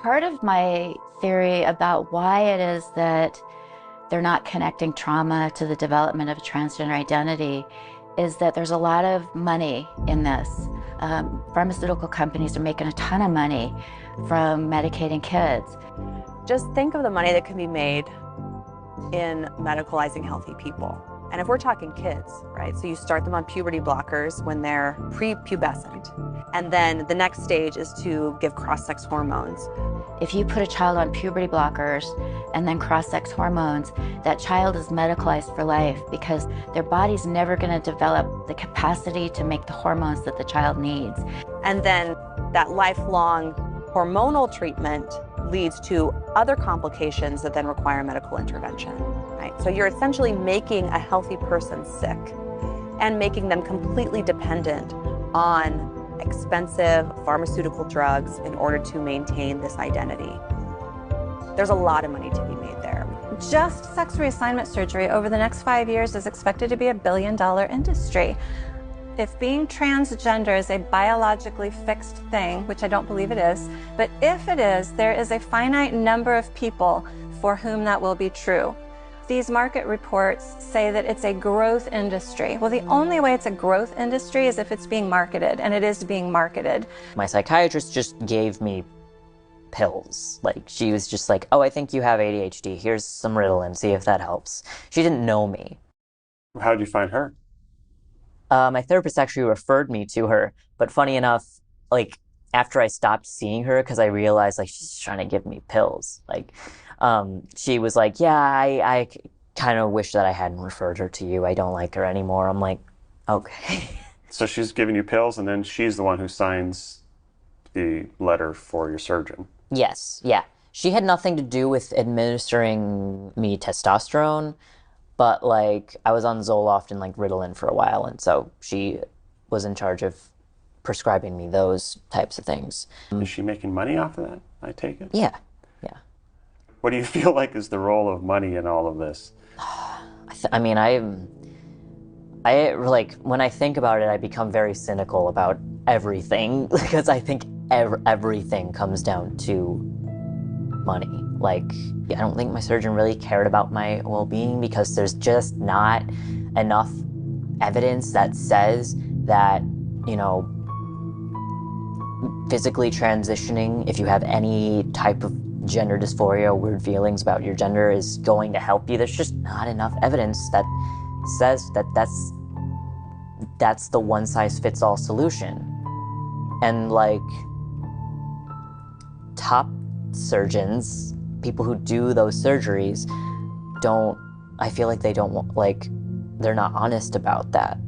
Part of my theory about why it is that they're not connecting trauma to the development of a transgender identity is that there's a lot of money in this. Pharmaceutical companies are making a ton of money from medicating kids. Just think of the money that can be made in medicalizing healthy people. And if we're talking kids, right? So you start them on puberty blockers when they're prepubescent. And then the next stage is to give cross-sex hormones. If you put a child on puberty blockers and then cross-sex hormones, that child is medicalized for life because their body's never going to develop the capacity to make the hormones that the child needs. And then that lifelong hormonal treatment leads to other complications that then require medical intervention, right? So you're essentially making a healthy person sick and making them completely dependent on expensive pharmaceutical drugs in order to maintain this identity. There's a lot of money to be made there. Just sex reassignment surgery over the next 5 years is expected to be $1 billion industry. If being transgender is a biologically fixed thing, which I don't believe it is, but if it is, there is a finite number of people for whom that will be true. These market reports say that it's a growth industry. Well, the only way it's a growth industry is if it's being marketed, and it is being marketed. My psychiatrist just gave me pills. Like, she was just like, oh, I think you have ADHD. Here's some Ritalin, see if that helps. She didn't know me. How did you find her? My therapist actually referred me to her, but funny enough, like, after I stopped seeing her, because I realized, like, she's trying to give me pills, like, she was like, yeah, I kind of wish that I hadn't referred her to you. I don't like her anymore. I'm like, okay. So she's giving you pills, and then she's the one who signs the letter for your surgeon. Yes, yeah. She had nothing to do with administering me testosterone, but, like, I was on Zoloft and, like, Ritalin for a while, and so she was in charge of prescribing me those types of things. Is she making money off of that, I take it? Yeah, yeah. What do you feel like is the role of money in all of this? I mean, I like, when I think about it, I become very cynical about everything, because I think everything comes down to money. Like, I don't think my surgeon really cared about my well-being because there's just not enough evidence that says that, you know, physically transitioning, if you have any type of gender dysphoria, weird feelings about your gender, is going to help you. There's just not enough evidence that says that that's the one-size-fits-all solution. And, like, top surgeons, people who do those surgeries, I feel like they don't, like, they're not honest about that.